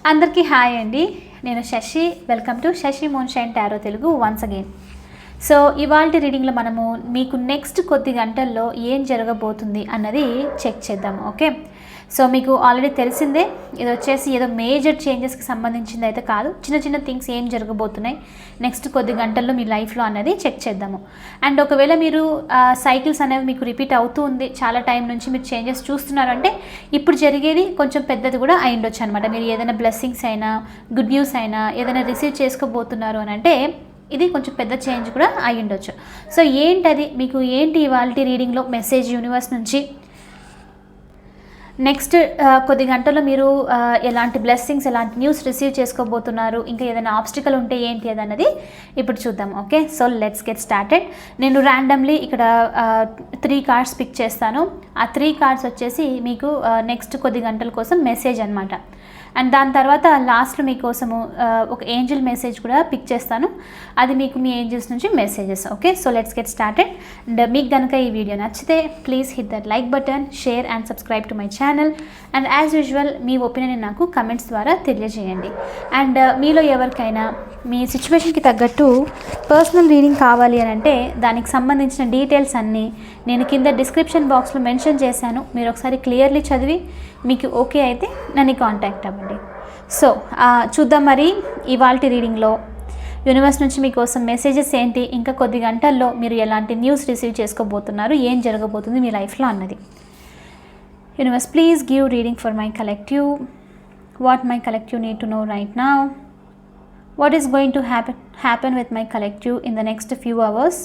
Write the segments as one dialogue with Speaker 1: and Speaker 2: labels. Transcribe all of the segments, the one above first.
Speaker 1: అందరికీ హాయ్ అండి. నేను Shashi. Welcome to Shashi moonshine tarot Telugu once again. So ఇవాల్టి రీడింగ్లో మనము మీకు నెక్స్ట్ కొద్ది గంటల్లో ఏం జరగబోతుంది అన్నది చెక్ చేద్దాం. ఓకే, సో మీకు ఆల్రెడీ తెలిసిందే, ఇది వచ్చేసి ఏదో మేజర్ చేంజెస్కి సంబంధించింది అయితే కాదు. చిన్న చిన్న థింగ్స్ ఏం జరగబోతున్నాయి నెక్స్ట్ కొద్ది గంటల్లో మీ లైఫ్లో అన్నది చెక్ చేద్దాము. అండ్ ఒకవేళ మీరు సైకిల్స్ అనేవి మీకు రిపీట్ అవుతూ ఉంది, చాలా టైం నుంచి మీరు చేంజెస్ చూస్తున్నారంటే ఇప్పుడు జరిగేది కొంచెం పెద్దది కూడా అయి ఉండొచ్చు అనమాట. మీరు ఏదైనా బ్లెస్సింగ్స్ అయినా, గుడ్ న్యూస్ అయినా ఏదైనా రిసీవ్ చేసుకోబోతున్నారు అని అంటే ఇది కొంచెం పెద్ద చేంజ్ కూడా అయి ఉండొచ్చు. సో ఏంటది, మీకు ఏంటి ఇవాళ రీడింగ్లో మెసేజ్ యూనివర్స్ నుంచి? నెక్స్ట్ కొద్ది గంటల్లో మీరు ఎలాంటి బ్లెస్సింగ్స్, ఎలాంటి న్యూస్ రిసీవ్ చేసుకోబోతున్నారు, ఇంకా ఏదైనా ఆబ్స్టికల్ ఉంటే ఏంటి అది అన్నది ఇప్పుడు చూద్దాం. Okay, so let's get started. నేను ర్యాండమ్లీ ఇక్కడ 3 కార్డ్స్ పిక్ చేస్తాను. ఆ 3 కార్డ్స్ వచ్చేసి మీకు నెక్స్ట్ కొద్ది గంటల కోసం మెసేజ్ అనమాట. అండ్ దాని తర్వాత లాస్ట్లో మీకోసము ఒక ఏంజల్ మెసేజ్ కూడా పిక్ చేస్తాను, అది మీకు మీ ఏంజల్స్ నుంచి messages. Okay, so let's get started. And మీకు కనుక ఈ వీడియో నచ్చితే please hit that like button, share and subscribe to my channel. And as usual me opinion నాకు కమెంట్స్ ద్వారా తెలియజేయండి. అండ్ మీలో ఎవరికైనా మీ సిచ్యువేషన్కి తగ్గట్టు పర్సనల్ రీడింగ్ కావాలి అని అంటే దానికి సంబంధించిన డీటెయిల్స్ అన్నీ నేను కింద డిస్క్రిప్షన్ బాక్స్లో మెన్షన్ చేశాను. మీరు ఒకసారి క్లియర్లీ చదివి మీకు ఓకే అయితే నన్ను కాంటాక్ట్ అవ్వండి. సో చూద్దాం మరి ఇవాల్టి రీడింగ్లో యూనివర్స్ నుంచి మీకోసం మెసేజెస్ ఏంటి, ఇంకా కొద్ది గంటల్లో మీరు ఎలాంటి న్యూస్ రిసీవ్ చేసుకోబోతున్నారు, ఏం జరగబోతుంది మీ లైఫ్లో అన్నది. Universe, please give reading for my collective. What my collective need to no right now. What is going to happen with my collective in the next few hours?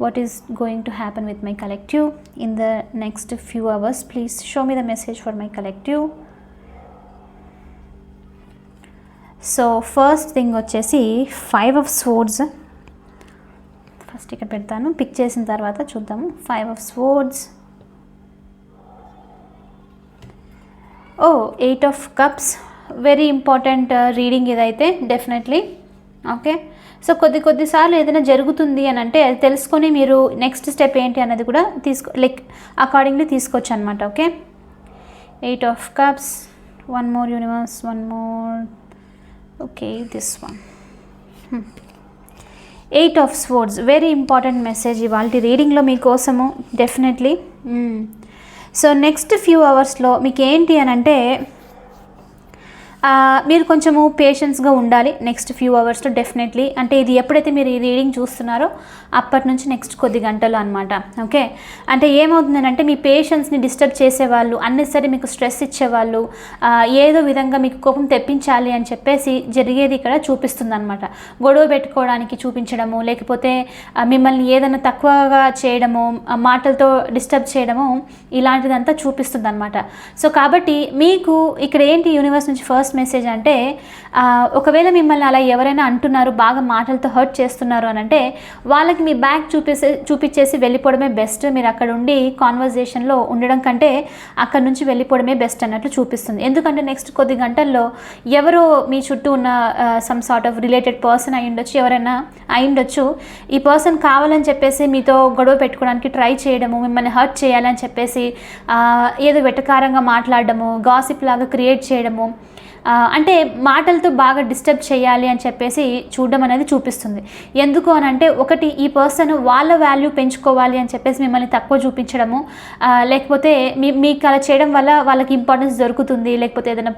Speaker 1: What is going to happen with my collective in the next few hours? Please show me the message for my collective. So first thing వచ్చేసి 5 of swords. First ఇక్కడ పెడతాను, pick చేసిన తర్వాత చూద్దాము. 5 of swords. 8 of cups. Very important reading ఇదైతే definitely. Okay, so కొద్దిసార్లు ఏదైనా జరుగుతుంది అని అంటే అది తెలుసుకొని మీరు నెక్స్ట్ స్టెప్ ఏంటి అన్నది కూడా అకార్డింగ్లీ తీసుకోవచ్చు అనమాట. Okay, 8 of cups. One more universe, one more. Okay, this one. 8 of swords. Very important message ఇవాళ రీడింగ్లో మీకోసము డెఫినెట్లీ. సో నెక్స్ట్ ఫ్యూ అవర్స్లో మీకు ఏంటి అని అంటే మీరు కొంచెము పేషెన్స్గా ఉండాలి నెక్స్ట్ ఫ్యూ అవర్స్లో డెఫినెట్లీ. అంటే ఇది ఎప్పుడైతే మీరు ఈ రీడింగ్ చూస్తున్నారో అప్పటి నుంచి నెక్స్ట్ కొద్ది గంటలు అనమాట. ఓకే, అంటే ఏమవుతుందంటే మీ పేషెన్స్ని డిస్టర్బ్ చేసేవాళ్ళు, అన్నెసరీ మీకు స్ట్రెస్ ఇచ్చేవాళ్ళు, ఏదో విధంగా మీకు కోపం తెప్పించాలి అని చెప్పేసి జరిగేది ఇక్కడ చూపిస్తుంది అనమాట. గొడవ పెట్టుకోవడానికి చూపించడము, లేకపోతే మిమ్మల్ని ఏదైనా తక్కువగా చేయడము, మాటలతో డిస్టర్బ్ చేయడము, ఇలాంటిదంతా చూపిస్తుంది అనమాట. సో కాబట్టి మీకు ఇక్కడ ఏంటి యూనివర్స్ నుంచి ఫస్ట్ మెసేజ్ అంటే, ఒకవేళ మిమ్మల్ని అలా ఎవరైనా అంటున్నారు, బాగా మాటలతో హర్ట్ చేస్తున్నారు అని అంటే వాళ్ళకి మీ బ్యాక్ చూపించేసి వెళ్ళిపోవడమే బెస్ట్. మీరు అక్కడ ఉండి కాన్వర్జేషన్లో ఉండడం కంటే అక్కడ నుంచి వెళ్ళిపోవడమే బెస్ట్ అన్నట్లు చూపిస్తుంది. ఎందుకంటే నెక్స్ట్ కొద్ది గంటల్లో ఎవరో మీ చుట్టూ ఉన్న some sort of related person అయి ఉండొచ్చు, ఎవరైనా అయి ఉండొచ్చు. ఈ పర్సన్ కావాలని చెప్పేసి మీతో గొడవ పెట్టుకోవడానికి ట్రై చేయడము, మిమ్మల్ని హర్ట్ చేయాలని చెప్పేసి ఏదో వెటకారంగా మాట్లాడడము, గాసిప్ లాగా క్రియేట్ చేయడము, అంటే మాటలతో బాగా డిస్టర్బ్ చేయాలి అని చెప్పేసి చూడడం అనేది చూపిస్తుంది. ఎందుకు అని అంటే ఒకటి, ఈ పర్సన్ వాళ్ళ వాల్యూ పెంచుకోవాలి అని చెప్పేసి మిమ్మల్ని తక్కువ చూపించడము, లేకపోతే మీకు అలా చేయడం వల్ల వాళ్ళకి ఇంపార్టెన్స్ దొరుకుతుంది, లేకపోతే ఏదైనా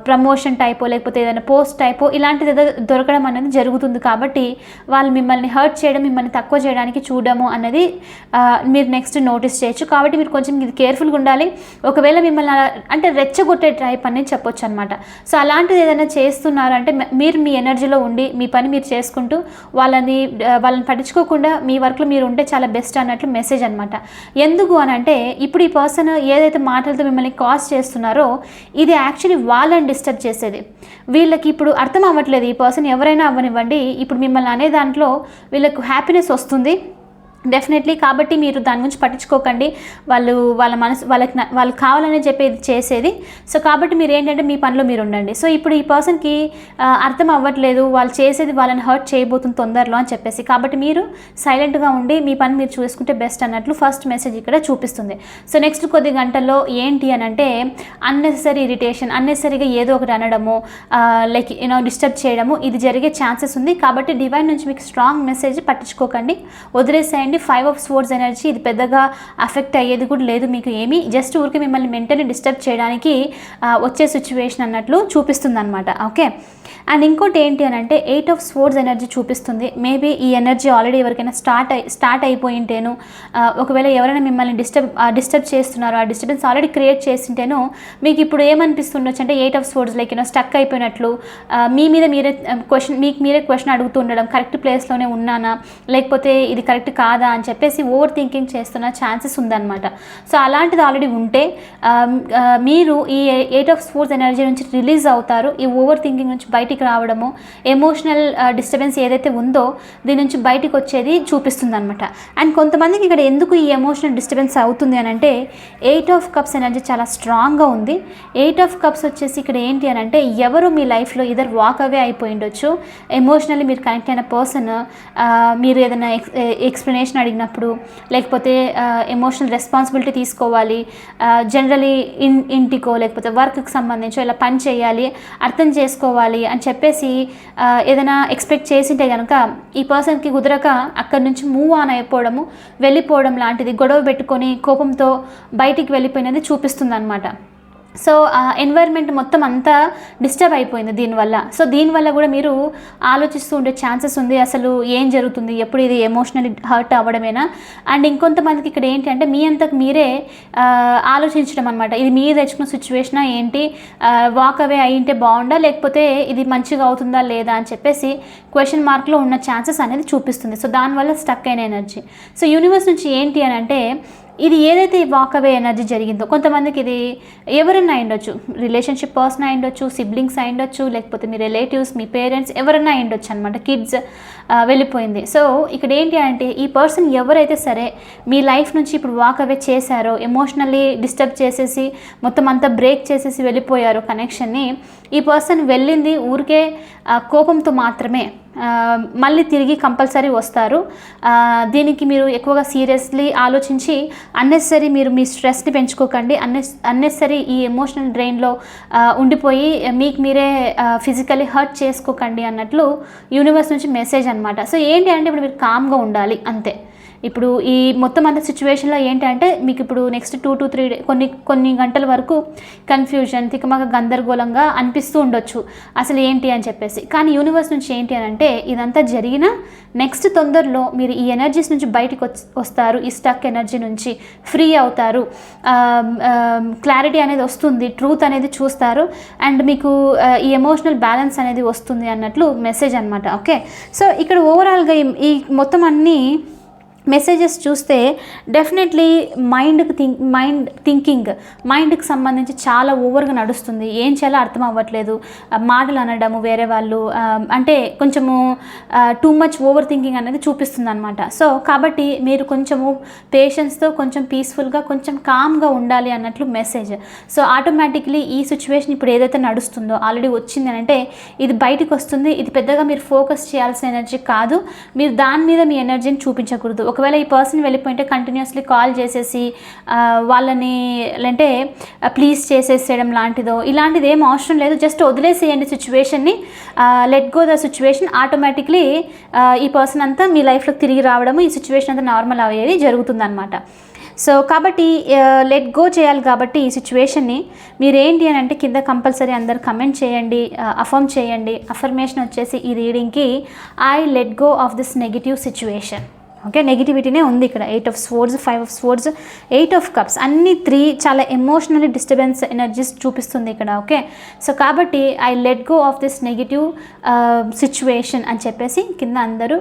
Speaker 1: ప్రమోషన్ టైపో లేకపోతే ఏదైనా పోస్ట్ టైపో ఇలాంటిది ఏదో దొరకడం అనేది జరుగుతుంది. కాబట్టి వాళ్ళు మిమ్మల్ని హర్ట్ చేయడం, మిమ్మల్ని తక్కువ చేయడానికి చూడడము అనేది మీరు నెక్స్ట్ నోటీస్ చేయొచ్చు. కాబట్టి మీరు కొంచెం ఇది కేర్ఫుల్గా ఉండాలి. ఒకవేళ మిమ్మల్ని అంటే రెచ్చగొట్టే టైప్ అనేది చెప్పొచ్చు అనమాట. సో అలాంటిది ఏదైనా చేస్తున్నారంటే మీరు మీ ఎనర్జీలో ఉండి మీ పని మీరు చేసుకుంటూ వాళ్ళని పట్టించుకోకుండా మీ వర్క్లో మీరు ఉంటే చాలా బెస్ట్ అన్నట్లు మెసేజ్ అనమాట. ఎందుకు అని అంటే ఇప్పుడు ఈ పర్సన్ ఏదైతే మాటలతో మిమ్మల్ని కాజ్ చేస్తున్నారో ఇది యాక్చువల్లీ వాళ్ళని డిస్టర్బ్ చేసేది. వీళ్ళకి ఇప్పుడు అర్థం అవ్వట్లేదు, ఈ పర్సన్ ఎవరైనా అవ్వనివ్వండి, ఇప్పుడు మిమ్మల్ని అనే దాంట్లో వీళ్ళకు హ్యాపీనెస్ వస్తుంది, డెఫినెట్లీ. కాబట్టి మీరు దాని గురించి పట్టించుకోకండి. వాళ్ళ మనసు వాళ్ళకి కావాలని చెప్పేది చేసేది. సో కాబట్టి మీరు ఏంటంటే మీ పనిలో మీరు ఉండండి. సో ఇప్పుడు ఈ పర్సన్కి అర్థం అవ్వట్లేదు, వాళ్ళు చేసేది వాళ్ళని హర్ట్ చేయబోతుంది తొందరలో అని చెప్పేసి. కాబట్టి మీరు సైలెంట్గా ఉండి మీ పని మీరు చూసుకుంటే బెస్ట్ అన్నట్లు ఫస్ట్ మెసేజ్ ఇక్కడ చూపిస్తుంది. సో నెక్స్ట్ కొద్ది గంటల్లో ఏంటి అని అంటే అన్నెసరీ ఇరిటేషన్, అన్నెసరీగా ఏదో ఒకటి అనడము, లైక్ డిస్టర్బ్ చేయడము, ఇది జరిగే ఛాన్సెస్ ఉంది. కాబట్టి డివైన్ నుంచి మీకు స్ట్రాంగ్ మెసేజ్, పట్టించుకోకండి, వదిలేసేయండి. 5 of Swords ఎనర్జీ ఇది పెద్దగా అఫెక్ట్ అయ్యేది కూడా లేదు మీకు ఏమీ, జస్ట్ ఊరికి మిమ్మల్ని మెంటలీ డిస్టర్బ్ చేయడానికి వచ్చే సిచ్యువేషన్ అన్నట్లు చూపిస్తుంది అనమాట. ఓకే. అండ్ ఇంకోటి ఏంటి అని అంటే 8 of Swords ఎనర్జీ చూపిస్తుంది. మేబీ ఈ ఎనర్జీ ఆల్రెడీ ఎవరికైనా స్టార్ట్ అయిపోయింటేను, ఒకవేళ ఎవరైనా మిమ్మల్ని డిస్టర్బ్ చేస్తున్నారో, ఆ డిస్టర్బెన్స్ ఆల్రెడీ క్రియేట్ చేసింటేనో మీకు ఇప్పుడు ఏమనిపిస్తుండొచ్చు అంటే 8 of Swords లైక్ స్టక్ అయిపోయినట్లు, మీకు మీరే క్వశ్చన్ అడుగుతూ ఉండడం, కరెక్ట్ ప్లేస్లోనే ఉన్నానా లేకపోతే ఇది కరెక్ట్ కాదా అని చెప్పేసి ఓవర్ థింకింగ్ చేస్తున్న ఛాన్సెస్ ఉందన్నమాట. సో అలాంటిది ఆల్రెడీ ఉంటే మీరు ఈ 8 of Swords ఎనర్జీ నుంచి రిలీజ్ అవుతారు. ఈ ఓవర్ థింకింగ్ నుంచి బయటికి రావడము, ఎమోషనల్ డిస్టర్బెన్స్ ఏదైతే ఉందో దీని నుంచి బయటికి వచ్చేది చూపిస్తుంది అనమాట. అండ్ కొంతమందికి ఇక్కడ ఎందుకు ఈ ఎమోషనల్ డిస్టర్బెన్స్ అవుతుంది అని అంటే 8 of Cups ఎనర్జీ చాలా స్ట్రాంగ్గా ఉంది. 8 of Cups వచ్చేసి ఇక్కడ ఏంటి అని అంటే ఎవరు మీ లైఫ్లో ఇద్దరు వాక్ అవే అయిపోయి ఉండొచ్చు. ఎమోషనల్లీ మీరు కనెక్ట్ అయిన పర్సన్ మీరు ఏదైనా ఎక్స్ప్లెనేషన్ అడిగినప్పుడు, లేకపోతే ఎమోషనల్ రెస్పాన్సిబిలిటీ తీసుకోవాలి, జనరలీ ఇంటికో లేకపోతే వర్క్కి సంబంధించో ఇలా పని చేయాలి, అర్థం చేసుకోవాలి అని చెప్పేసి ఏదైనా ఎక్స్పెక్ట్ చేసింటే కనుక ఈ పర్సన్కి కుదరక అక్కడి నుంచి మూవ్ ఆన్ అయిపోవడము, వెళ్ళిపోవడం లాంటిది, గొడవ పెట్టుకొని కోపంతో బయటికి వెళ్ళిపోయినది చూపిస్తుంది అనమాట. సో ఎన్వైర్న్మెంట్ మొత్తం అంతా డిస్టర్బ్ అయిపోయింది దీనివల్ల. సో దీనివల్ల కూడా మీరు ఆలోచిస్తూ ఉండే ఛాన్సెస్ ఉంది, అసలు ఏం జరుగుతుంది, ఎప్పుడు ఇది ఎమోషనల్లీ హర్ట్ అవ్వడమేనా. అండ్ ఇంకొంతమందికి ఇక్కడ ఏంటి అంటే మీ అంతకు మీరే ఆలోచించడం అనమాట, ఇది మీరు తెచ్చుకున్న సిచ్యువేషనా ఏంటి, వాక్ అవే అయ్యింటే బాగుండా లేకపోతే ఇది మంచిగా అవుతుందా లేదా అని చెప్పేసి క్వశ్చన్ మార్క్లో ఉన్న ఛాన్సెస్ అనేది చూపిస్తుంది. సో దానివల్ల స్టక్ అయిన ఎనర్జీ. సో యూనివర్స్ నుంచి ఏంటి అని అంటే ఇది ఏదైతే వాక్ అవే ఎనర్జీ జరిగిందో, కొంతమందికి ఇది ఎవరైనా అయ్యుండొచ్చు, రిలేషన్షిప్ పర్సన్ అయ్యుండొచ్చు, సిబ్లింగ్స్ అయ్యుండొచ్చు, లేకపోతే మీ రిలేటివ్స్, మీ పేరెంట్స్, ఎవరైనా అయ్యుండొచ్చు అనమాట, కిడ్స్ వెళ్ళిపోయింది. సో ఇక్కడ ఏంటి అంటే ఈ పర్సన్ ఎవరైతే సరే మీ లైఫ్ నుంచి ఇప్పుడు వాక్ అవే చేశారో, ఎమోషనల్లీ డిస్టర్బ్ చేసేసి మొత్తం అంతా బ్రేక్ చేసేసి వెళ్ళిపోయారో కనెక్షన్ని, ఈ పర్సన్ వెళ్ళింది ఊరికే కోపంతో మాత్రమే, మళ్ళీ తిరిగి కంపల్సరీ వస్తారు. దీనికి మీరు ఎక్కువగా సీరియస్లీ ఆలోచించి అన్నెసరీ మీరు మీ స్ట్రెస్ని పెంచుకోకండి, అన్నెసరీ ఈ ఎమోషనల్ డ్రైన్లో ఉండిపోయి మీకు మీరే ఫిజికలీ హర్ట్ చేసుకోకండి అన్నట్లు యూనివర్స్ నుంచి మెసేజ్ అనమాట. సో ఏంటి అంటే ఇప్పుడు మీరు కామ్గా ఉండాలి అంతే. ఇప్పుడు ఈ మొత్తం అంత సిచ్యువేషన్లో ఏంటంటే మీకు ఇప్పుడు నెక్స్ట్ 2 to 3 కొన్ని గంటల వరకు కన్ఫ్యూజన్, తికమక, గందరగోళంగా అనిపిస్తూ ఉండొచ్చు అసలు ఏంటి అని చెప్పేసి. కానీ యూనివర్స్ నుంచి ఏంటి అని అంటే ఇదంతా జరిగిన నెక్స్ట్ తొందరలో మీరు ఈ ఎనర్జీస్ నుంచి బయటకు వస్తారు, ఈ స్టక్ ఎనర్జీ నుంచి ఫ్రీ అవుతారు, క్లారిటీ అనేది వస్తుంది, ట్రూత్ అనేది చూస్తారు, అండ్ మీకు ఈ ఎమోషనల్ బ్యాలెన్స్ అనేది వస్తుంది అన్నట్లు మెసేజ్ అనమాట. ఓకే. సో ఇక్కడ ఓవరాల్గా ఈ మొత్తం అన్నీ మెసేజెస్ చూస్తే డెఫినెట్లీ మైండ్కి సంబంధించి చాలా ఓవర్గా నడుస్తుంది, ఏం చేయాలో అర్థం అవ్వట్లేదు, మాటలు అనడము వేరే వాళ్ళు, అంటే కొంచెము టూ మచ్ ఓవర్ థింకింగ్ అనేది చూపిస్తుంది అనమాట. సో కాబట్టి మీరు కొంచెము పేషెన్స్తో కొంచెం పీస్ఫుల్గా కొంచెం కామ్గా ఉండాలి అన్నట్లు మెసేజ్. సో ఆటోమేటిక్లీ ఈ సిచ్యువేషన్ ఇప్పుడు ఏదైతే నడుస్తుందో ఆల్రెడీ వచ్చింది అంటే ఇది బయటకు వస్తుంది. ఇది పెద్దగా మీరు ఫోకస్ చేయాల్సిన ఎనర్జీ కాదు, మీరు దాని మీద మీ ఎనర్జీని చూపించకూడదు. ఒకవేళ ఈ పర్సన్ వెళ్ళిపోయింటే కంటిన్యూస్లీ కాల్ చేసేసి వాళ్ళని అంటే ప్లీజ్ చేసేసేయడం లాంటిదో ఇలాంటిది ఏం అవసరం లేదు. జస్ట్ వదిలేసేయండి సిచ్యువేషన్ని, let go the situation. Automatically ఈ పర్సన్ అంతా మీ లైఫ్లోకి తిరిగి రావడము, ఈ సిచ్యువేషన్ అంతా నార్మల్ అయ్యేది జరుగుతుందన్నమాట. సో కాబట్టి లెట్ గో చేయాలి. కాబట్టి ఈ సిచ్యువేషన్ని మీరు ఏంటి అని అంటే కింద కంపల్సరీ అందరు కమెంట్ చేయండి, అఫర్మ్ చేయండి. అఫర్మేషన్ వచ్చేసి ఈ రీడింగ్కి I let go of this negative situation. Okay, నెగిటివిటీనే ఉంది ఇక్కడ. 8 of Swords, 5 of Swords, 8 of Cups అన్ని 3 చాలా ఎమోషనల్లీ డిస్టర్బెన్స్ ఎనర్జీస్ చూపిస్తుంది ఇక్కడ. ఓకే, సో కాబట్టి I let go of this negative situation అని చెప్పేసి కింద అందరూ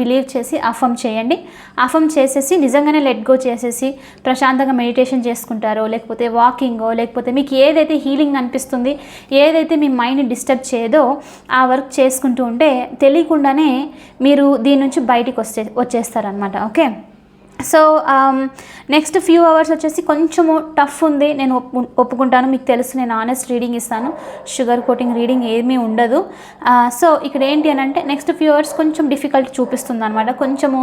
Speaker 1: బిలీవ్ చేసి అఫర్మ్ చేయండి. అఫర్మ్ చేసేసి నిజంగానే లెట్ గో చేసేసి ప్రశాంతంగా మెడిటేషన్ చేసుకుంటారో, లేకపోతే వాకింగో, లేకపోతే మీకు ఏదైతే హీలింగ్ అనిపిస్తుంది, ఏదైతే మీ మైండ్ని డిస్టర్బ్ చేయదో ఆ వర్క్ చేసుకుంటూ ఉంటే తెలియకుండానే మీరు దీని నుంచి బయటికి వచ్చేస్తారనమాట. Okay, so next few hours వచ్చేసి కొంచెము టఫ్ ఉంది, నేను ఒప్పుకుంటాను. మీకు తెలుసు నేను ఆనెస్ట్ రీడింగ్ ఇస్తాను, షుగర్ కోటింగ్ రీడింగ్ ఏమీ ఉండదు. సో ఇక్కడ ఏంటి అని అంటే నెక్స్ట్ ఫ్యూ అవర్స్ కొంచెం డిఫికల్ట్ చూపిస్తుంది అనమాట. కొంచెము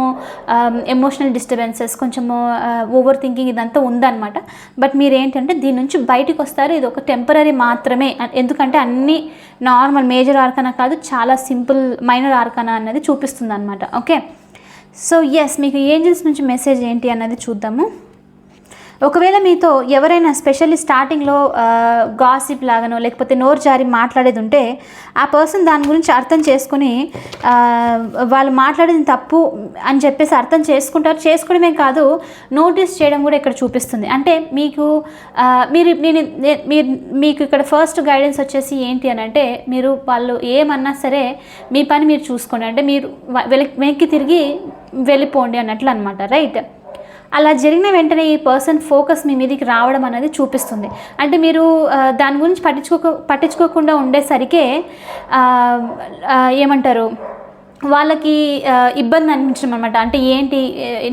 Speaker 1: ఎమోషనల్ డిస్టర్బెన్సెస్, కొంచెము ఓవర్ థింకింగ్ ఇదంతా ఉందన్నమాట. బట్ మీరు ఏంటంటే దీని నుంచి బయటకు వస్తారు. ఇది ఒక టెంపరీ మాత్రమే, ఎందుకంటే అన్నీ నార్మల్ మేజర్ ఆర్కనా కాదు, చాలా సింపుల్ మైనర్ ఆర్కనా అన్నది చూపిస్తుంది అనమాట. ఓకే, సో ఎస్, మీకు ఏంజల్స్ నుంచి మెసేజ్ ఏంటి అన్నది చూద్దాము. ఒకవేళ మీతో ఎవరైనా స్పెషల్లీ స్టార్టింగ్లో గాసిప్ లాగానో లేకపోతే నోరు జారి మాట్లాడేది ఉంటే ఆ పర్సన్ దాని గురించి అర్థం చేసుకుని వాళ్ళు మాట్లాడేది తప్పు అని చెప్పేసి అర్థం చేసుకుంటారు. చేసుకోవడమే కాదు, నోటీస్ చేయడం కూడా ఇక్కడ చూపిస్తుంది. అంటే మీకు మీకు ఇక్కడ ఫస్ట్ గైడెన్స్ వచ్చేసి ఏంటి అని అంటే మీరు వాళ్ళు ఏమన్నా సరే మీ పని మీరు చూసుకోండి, అంటే మీరు వెనక్కి తిరిగి వెళ్ళిపోండి అన్నట్లు అనమాట. రైట్, అలా జరిగిన వెంటనే ఈ పర్సన్ ఫోకస్ మీ మీదకి రావడం అనేది చూపిస్తుంది. అంటే మీరు దాని గురించి పట్టించుకోకుండా ఉండేసరికే ఏమంటారు, వాళ్ళకి ఇబ్బంది అనిపించడం అనమాట. అంటే ఏంటి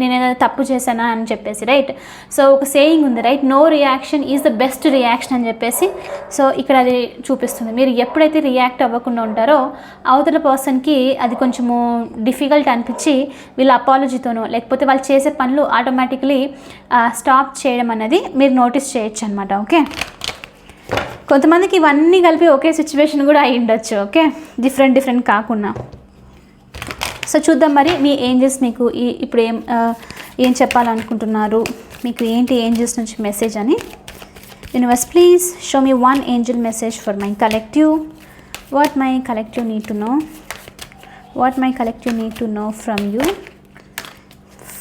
Speaker 1: నేను ఏదైనా తప్పు చేశానా అని చెప్పేసి. రైట్, సో ఒక సేయింగ్ ఉంది, right, no reaction is the best reaction అని చెప్పేసి. సో ఇక్కడ అది చూపిస్తుంది. మీరు ఎప్పుడైతే రియాక్ట్ అవ్వకుండా ఉంటారో అవతల పర్సన్కి అది కొంచెము డిఫికల్ట్ అనిపించి వీళ్ళ అపాలజీతోనో లేకపోతే వాళ్ళు చేసే పనులు ఆటోమేటిక్లీ స్టాప్ చేయడం అనేది మీరు నోటీస్ చేయొచ్చు అనమాట. ఓకే, కొంతమందికి ఇవన్నీ కలిపి ఒకే సిచ్యువేషన్ కూడా అయి ఉండొచ్చు. ఓకే, డిఫరెంట్ కాకుండా. సో చూద్దాం మరి మీ ఏంజల్స్ మీకు ఇప్పుడు ఏం చెప్పాలనుకుంటున్నారు, మీకు ఏంటి ఏంజల్స్ నుంచి మెసేజ్ అని. Universe please show me one angel message for my collective. What my collective need to know, what my collective need to know from you,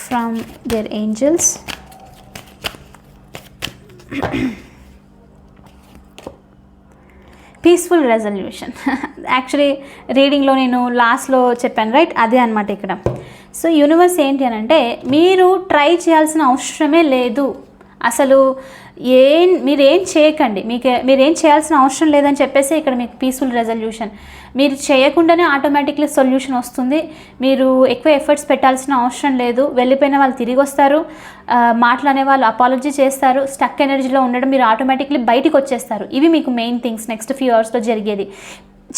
Speaker 1: from their angels. Peaceful resolution. Actually రీడింగ్లో నేను లాస్ట్లో చెప్పాను, right, అదే అనమాట ఇక్కడ. So universe ఏంటి అని అంటే మీరు ట్రై చేయాల్సిన అవసరమే లేదు అసలు. మీరేం చేయకండి, మీరేం చేయాల్సిన అవసరం లేదని చెప్పేసి ఇక్కడ మీకు పీస్ఫుల్ రెజల్యూషన్. మీరు చేయకుండానే ఆటోమేటిక్లీ సొల్యూషన్ వస్తుంది. మీరు ఎక్కువ ఎఫర్ట్స్ పెట్టాల్సిన అవసరం లేదు. వెళ్ళిపోయిన వాళ్ళు తిరిగి వస్తారు, మాట్లాడే వాళ్ళు అపాలజీ చేస్తారు. స్టక్ ఎనర్జీలో ఉండడం మీరు ఆటోమేటిక్లీ బయటికి వచ్చేస్తారు. ఇవి మీకు మెయిన్ థింగ్స్ నెక్స్ట్ ఫ్యూ అవర్స్లో జరిగేది.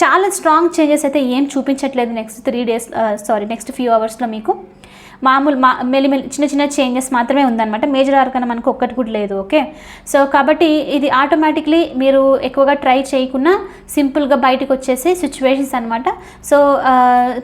Speaker 1: చాలా స్ట్రాంగ్ చేంజెస్ అయితే ఏం చూపించట్లేదు నెక్స్ట్ ఫ్యూ అవర్స్లో మీకు. మెల్లిమెల్లి చిన్న చేంజెస్ మాత్రమే ఉందన్నమాట. మేజర్ ఆర్కన మనకు ఒక్కటి కూడా లేదు. ఓకే, సో కాబట్టి ఇది ఆటోమేటిక్లీ మీరు ఎక్కువగా ట్రై చేయకుండా సింపుల్గా బయటకు వచ్చేసే సిచ్యువేషన్స్ అనమాట. సో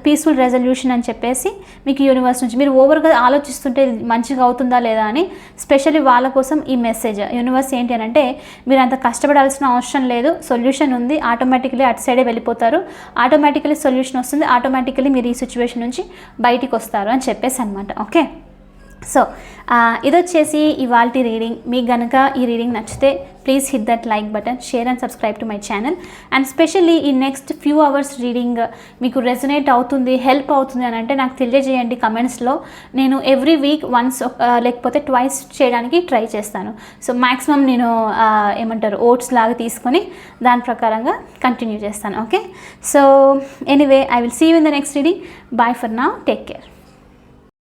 Speaker 1: పీస్ఫుల్ రెజల్యూషన్ అని చెప్పేసి మీకు యూనివర్స్ నుంచి మీరు ఓవర్గా ఆలోచిస్తుంటే మంచిగా అవుతుందా లేదా అని స్పెషల్లీ వాళ్ళ కోసం ఈ మెసేజ్. యూనివర్స్ ఏంటి అని అంటే మీరు అంత కష్టపడాల్సిన అవసరం లేదు, సొల్యూషన్ ఉంది. ఆటోమేటిక్లీ అటు సైడే వెళ్ళిపోతారు, ఆటోమేటిక్లీ సొల్యూషన్ వస్తుంది, ఆటోమేటిక్లీ మీరు ఈ సిచ్యువేషన్ నుంచి బయటికి వస్తారు అని చెప్పేసి అనమాట. ఓకే, సో ఇది వచ్చేసి ఇవాళ రీడింగ్. మీకు కనుక ఈ రీడింగ్ నచ్చితే please hit that like button, share and subscribe to my channel. And specially ఈ నెక్స్ట్ ఫ్యూ అవర్స్ రీడింగ్ మీకు రెజొనేట్ అవుతుంది, హెల్ప్ అవుతుంది అని అంటే నాకు తెలియజేయండి కమెంట్స్లో. నేను ఎవ్రీ వీక్ వన్స్ లేకపోతే ట్వైస్ చేయడానికి ట్రై చేస్తాను. సో మ్యాక్సిమం నేను ఓట్స్ లాగా తీసుకొని దాని ప్రకారంగా కంటిన్యూ చేస్తాను. Okay, so anyway I will see you in the next reading. Bye for now, take care.